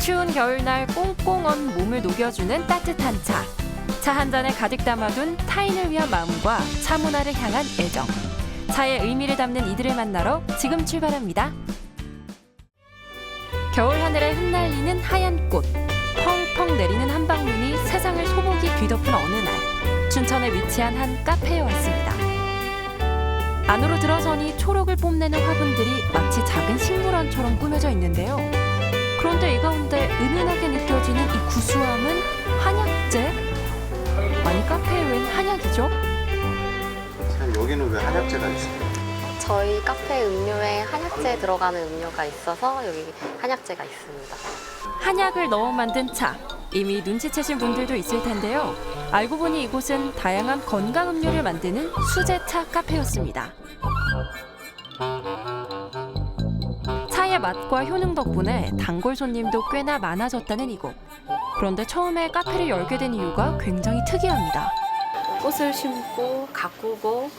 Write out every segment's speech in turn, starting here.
추운 겨울날 꽁꽁 몸을 녹여주는 따뜻한 차. 차 한 잔에 가득 담아둔 타인을 위한 마음과 차 문화를 향한 애정. 차의 의미를 담는 이들을 만나러 지금 출발합니다. 겨울 하늘에 흩날리는 하얀 꽃. 펑펑 내리는 한방눈이 세상을 소복이 뒤덮은 어느 날, 춘천에 위치한 한 카페에 왔습니다. 안으로 들어서니 초록을 뽐내는 화분들이 마치 작은 식물원처럼 꾸며져 있는데요. 그런데 이 가운데 은은하게 느껴지는 이 구수함은 한약재? 아니, 카페에 웬 한약이죠? 여기는 왜 한약재가 있어요? 저희 카페 음료에 한약재 들어가는 음료가 있어서 여기 한약재가 있습니다. 한약을 넣어 만든 차. 이미 눈치채신 분들도 있을 텐데요. 알고 보니 이곳은 다양한 건강 음료를 만드는 수제차 카페였습니다. 차의 맛과 효능 덕분에 단골 손님도 꽤나 많아졌다는 이곳. 그런데 처음에 카페를 열게 된 이유가 굉장히 특이합니다. 꽃을 심고 가꾸고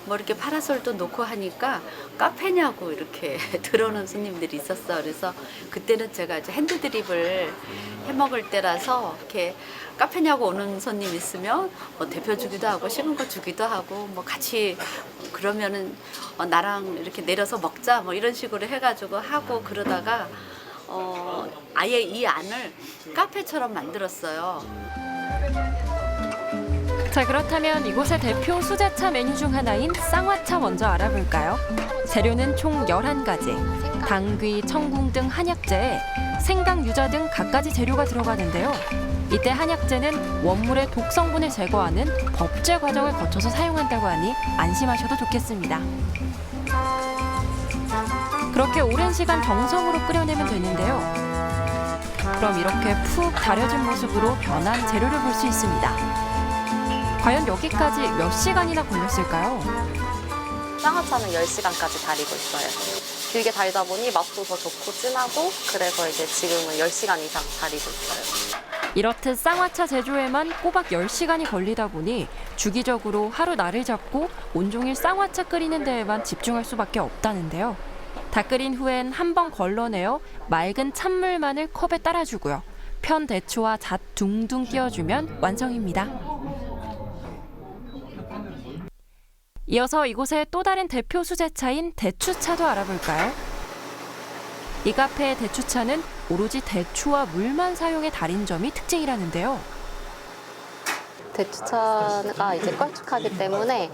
뭐 이렇게 파라솔도 놓고 하니까 카페냐고 이렇게 들어오는 손님들이 있었어. 그래서 그때는 제가 이제 핸드드립을 해 먹을 때라서 이렇게 카페냐고 오는 손님 있으면 뭐 대표 주기도 하고 식은 거 주기도 하고 뭐 같이 그러면은 나랑 이렇게 내려서 먹자 뭐 이런 식으로 해가지고 하고 그러다가 아예 이 안을 카페처럼 만들었어요. 자, 그렇다면 이곳의 대표 수제차 메뉴 중 하나인 쌍화차 먼저 알아볼까요? 재료는 총 11가지. 당귀, 청궁 등 한약재에 생강, 유자 등 갖가지 재료가 들어가는데요. 이때 한약재는 원물의 독성분을 제거하는 법제 과정을 거쳐서 사용한다고 하니 안심하셔도 좋겠습니다. 그렇게 오랜 시간 정성으로 끓여내면 되는데요. 그럼 이렇게 푹 달여진 모습으로 변한 재료를 볼 수 있습니다. 과연 여기까지 몇 시간이나 걸렸을까요? 쌍화차는 10시간까지 달이고 있어요. 길게 달다 보니 맛도 더 좋고 진하고 그래서 이제 지금은 10시간 이상 달이고 있어요. 이렇듯 쌍화차 제조에만 꼬박 10시간이 걸리다 보니 주기적으로 하루 날을 잡고 온종일 쌍화차 끓이는 데에만 집중할 수밖에 없다는데요. 다 끓인 후엔 한 번 걸러내어 맑은 찬물만을 컵에 따라주고요. 편 대추와 잣 둥둥 띄워주면 완성입니다. 이어서 이곳의 또 다른 대표 수제차인 대추차도 알아볼까요? 이 카페의 대추차는 오로지 대추와 물만 사용해 달인 점이 특징이라는데요. 대추차가 이제 걸쭉하기 때문에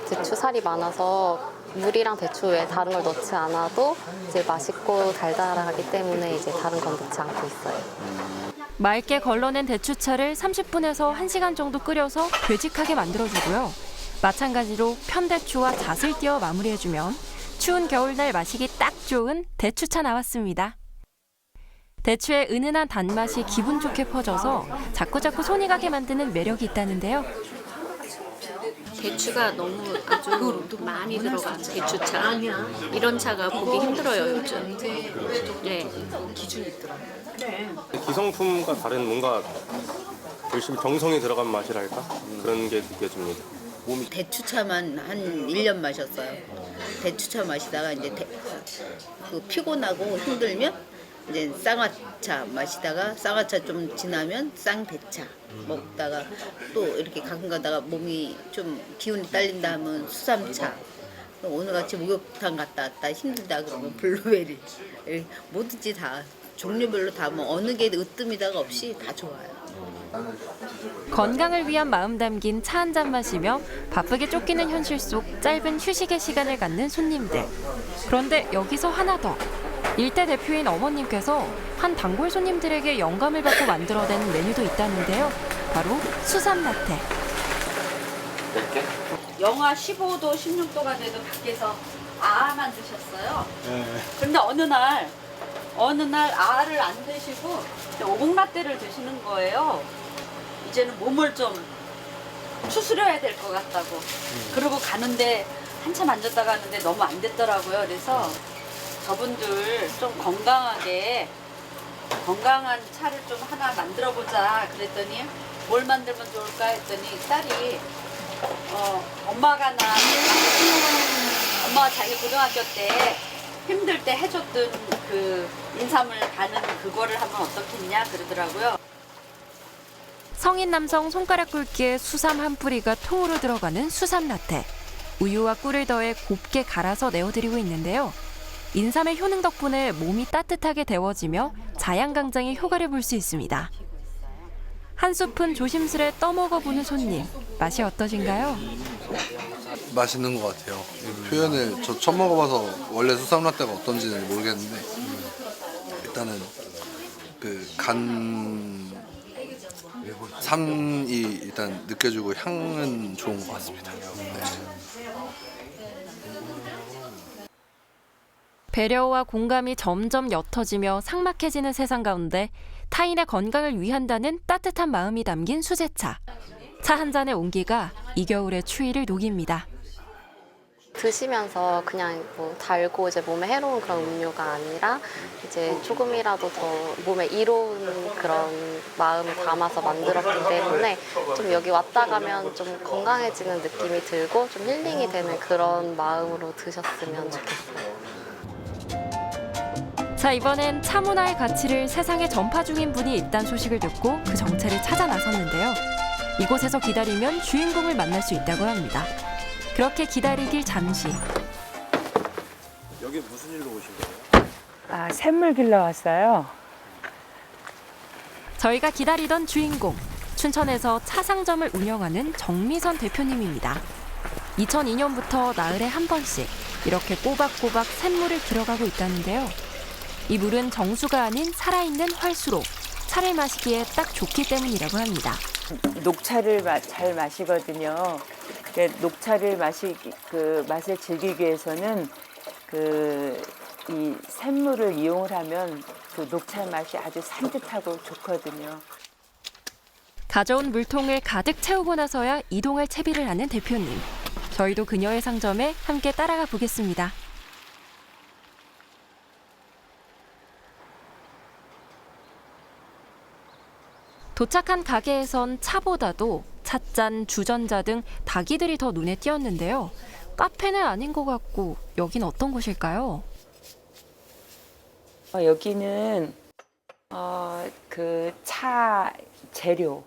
대추살이 많아서 물이랑 대추 외에 다른 걸 넣지 않아도 이제 맛있고 달달하기 때문에 이제 다른 건 넣지 않고 있어요. 맑게 걸러낸 대추차를 30분에서 1시간 정도 끓여서 되직하게 만들어주고요. 마찬가지로 편대추와 잣을 띄워 마무리해주면 추운 겨울날 마시기 딱 좋은 대추차 나왔습니다. 대추의 은은한 단맛이 기분 좋게 퍼져서 자꾸자꾸 손이 가게 만드는 매력이 있다는데요. 대추가 너무 아주 많이 들어간 대추차. 이런 차가 보기 힘들어요, 요즘. 네. 기성품과 다른 뭔가 열심히 정성이 들어간 맛이랄까? 그런 게 느껴집니다. 대추차만 한 1년 마셨어요. 대추차 마시다가 이제 그 피곤하고 힘들면 이제 쌍화차 마시다가 쌍화차 좀 지나면 쌍대차 먹다가 또 이렇게 가끔 가다가 몸이 좀 기운이 딸린다 하면 수삼차. 오늘같이 목욕탕 갔다 왔다 힘들다 그러면 블루베리. 뭐든지 다 종류별로 다 뭐 어느 게 으뜸이다가 없이 다 좋아요. 건강을 위한 마음 담긴 차 한 잔 마시며 바쁘게 쫓기는 현실 속 짧은 휴식의 시간을 갖는 손님들. 그런데 여기서 하나 더. 일대 대표인 어머님께서 한 단골 손님들에게 영감을 받고 만들어낸 메뉴도 있다는데요. 바로 수삼라테. 영하 15도, 16도가 돼도 밖에서 아만 드셨어요. 그런데 어느 날 알을 안 드시고 오곡라떼를 드시는 거예요. 이제는 몸을 좀 추스려야 될 것 같다고. 그러고 가는데 한참 앉았다 가는데 너무 안 됐더라고요. 그래서 저분들 좀 건강한 차를 좀 하나 만들어 보자 그랬더니 뭘 만들면 좋을까 했더니 딸이 엄마가 자기 고등학교 때 힘들 때 해줬던 그 인삼을 가는 그거를 하면 어떻겠냐 그러더라고요. 성인 남성 손가락 굵기의 수삼 한 뿌리가 통으로 들어가는 수삼 라떼. 우유와 꿀을 더해 곱게 갈아서 내어드리고 있는데요. 인삼의 효능 덕분에 몸이 따뜻하게 데워지며 자양강장의 효과를 볼 수 있습니다. 한 숲은 조심스레 떠먹어보는 손님. 맛이 어떠신가요? 맛있는 것 같아요. 이 표현을 저 처음 먹어봐서 원래 수삼라떼가 어떤지는 모르겠는데 일단은 그 산이 일단 느껴지고 향은 좋은 것 같습니다. 네. 배려와 공감이 점점 옅어지며 삭막해지는 세상 가운데 타인의 건강을 위한다는 따뜻한 마음이 담긴 수제차. 차 한 잔의 온기가 이 겨울의 추위를 녹입니다. 드시면서 그냥 뭐 달고 이제 몸에 해로운 그런 음료가 아니라 이제 조금이라도 더 몸에 이로운 그런 마음을 담아서 만들었기 때문에 좀 여기 왔다 가면 좀 건강해지는 느낌이 들고 좀 힐링이 되는 그런 마음으로 드셨으면 좋겠어요. 자, 이번엔 차 문화의 가치를 세상에 전파 중인 분이 있다는 소식을 듣고 그 정체를 찾아 나섰는데요. 이곳에서 기다리면 주인공을 만날 수 있다고 합니다. 그렇게 기다리길 잠시. 여기 무슨 일로 오신 거예요? 아, 샘물 길러 왔어요. 저희가 기다리던 주인공, 춘천에서 차 상점을 운영하는 정미선 대표님입니다. 2002년부터 나흘에 한 번씩 이렇게 꼬박꼬박 샘물을 길어가고 있다는데요. 이 물은 정수가 아닌 살아있는 활수로 차를 마시기에 딱 좋기 때문이라고 합니다. 녹차를 잘 마시거든요. 녹차를 맛을 즐기기 위해서는 이 샘물을 이용을 하면 그 녹차 맛이 아주 산뜻하고 좋거든요. 가져온 물통을 가득 채우고 나서야 이동할 채비를 하는 대표님. 저희도 그녀의 상점에 함께 따라가 보겠습니다. 도착한 가게에선 차보다도 찻잔, 주전자 등 다기들이 더 눈에 띄었는데요. 카페는 아닌 것 같고 여긴 어떤 곳일까요? 여기는 그 차 재료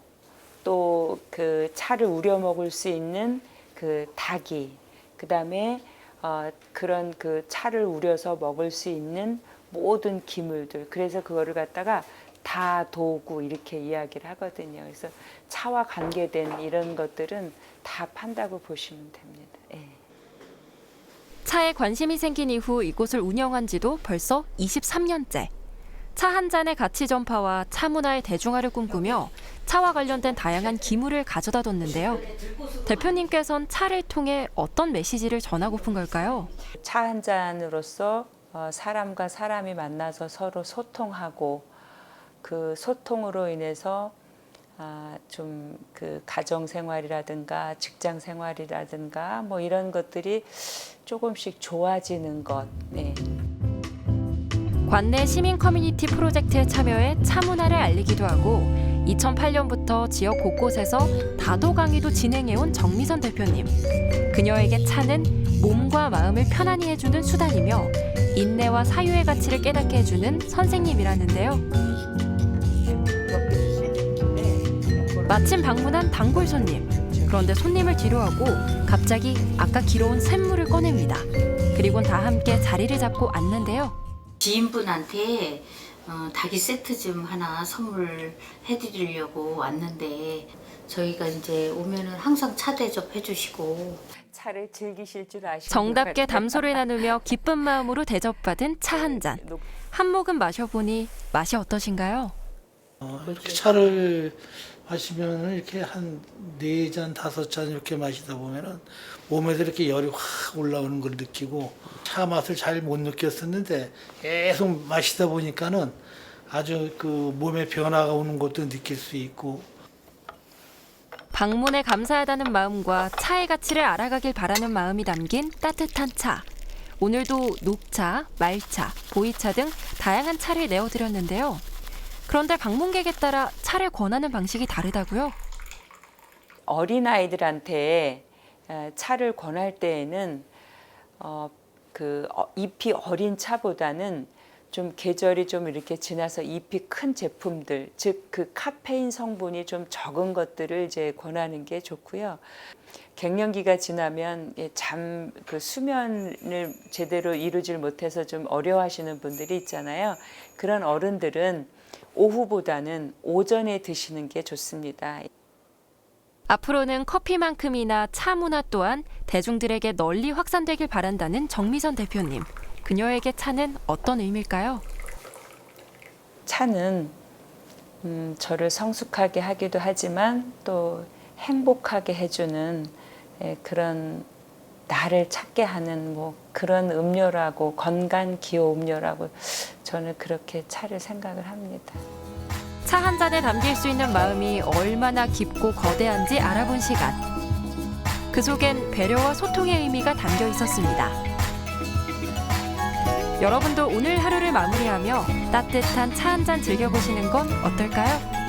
또 그 차를 우려 먹을 수 있는 그 닭이 그다음에 그런 그 차를 우려서 먹을 수 있는 모든 기물들 그래서 그거를 갖다가 다 도구 이렇게 이야기를 하거든요. 그래서 차와 관계된 이런 것들은 다 판다고 보시면 됩니다. 예. 차에 관심이 생긴 이후 이곳을 운영한 지도 벌써 23년째. 차 한 잔의 가치 전파와 차 문화의 대중화를 꿈꾸며 차와 관련된 다양한 기물을 가져다 뒀는데요. 대표님께서는 차를 통해 어떤 메시지를 전하고픈 걸까요? 차 한 잔으로서 사람과 사람이 만나서 서로 소통하고 그 소통으로 인해서 좀 그 가정 생활이라든가 직장 생활이라든가 뭐 이런 것들이 조금씩 좋아지는 것. 네. 관내 시민 커뮤니티 프로젝트에 참여해 차 문화를 알리기도 하고 2008년부터 지역 곳곳에서 다도 강의도 진행해온 정미선 대표님. 그녀에게 차는 몸과 마음을 편안히 해주는 수단이며 인내와 사유의 가치를 깨닫게 해주는 선생님이라는데요. 마침 방문한 단골 손님. 그런데 손님을 뒤로하고 갑자기 아까 길어온 샘물을 꺼냅니다. 그리곤 다 함께 자리를 잡고 앉는데요. 지인분한테 닭이 세트 좀 하나 선물해드리려고 왔는데 저희가 이제 오면은 항상 차 대접 해주시고 차를 즐기실 줄 아시는 정답게 것 같아요. 담소를 나누며 기쁜 마음으로 대접받은 차 한 잔. 한 모금 마셔보니 맛이 어떠신가요? 이렇게 차를 마시면 이렇게 한 4잔, 5잔 이렇게 마시다 보면은 몸에서 이렇게 열이 확 올라오는 걸 느끼고 차 맛을 잘 못 느꼈었는데 계속 마시다 보니까는 아주 그 몸에 변화가 오는 것도 느낄 수 있고 방문에 감사하다는 마음과 차의 가치를 알아가길 바라는 마음이 담긴 따뜻한 차. 오늘도 녹차, 말차, 보이차 등 다양한 차를 내어드렸는데요. 그런데 방문객에 따라 차를 권하는 방식이 다르다고요? 어린아이들한테 차를 권할 때에는 잎이 어린 차보다는 좀 계절이 좀 이렇게 지나서 잎이 큰 제품들, 즉 그 카페인 성분이 좀 적은 것들을 이제 권하는 게 좋고요. 갱년기가 지나면 그 수면을 제대로 이루질 못해서 좀 어려워하시는 분들이 있잖아요. 그런 어른들은 오후보다는 오전에 드시는 게 좋습니다. 앞으로는 커피만큼이나 차 문화 또한 대중들에게 널리 확산되길 바란다는 정미선 대표님. 그녀에게 차는 어떤 의미일까요? 차는 저를 성숙하게 하기도 하지만 또 행복하게 해주는 그런 나를 찾게 하는 뭐 그런 음료라고, 건강 기호 음료라고 저는 그렇게 차를 생각을 합니다. 차 한 잔에 담길 수 있는 마음이 얼마나 깊고 거대한지 알아본 시간. 그 속엔 배려와 소통의 의미가 담겨 있었습니다. 여러분도 오늘 하루를 마무리하며 따뜻한 차 한 잔 즐겨보시는 건 어떨까요?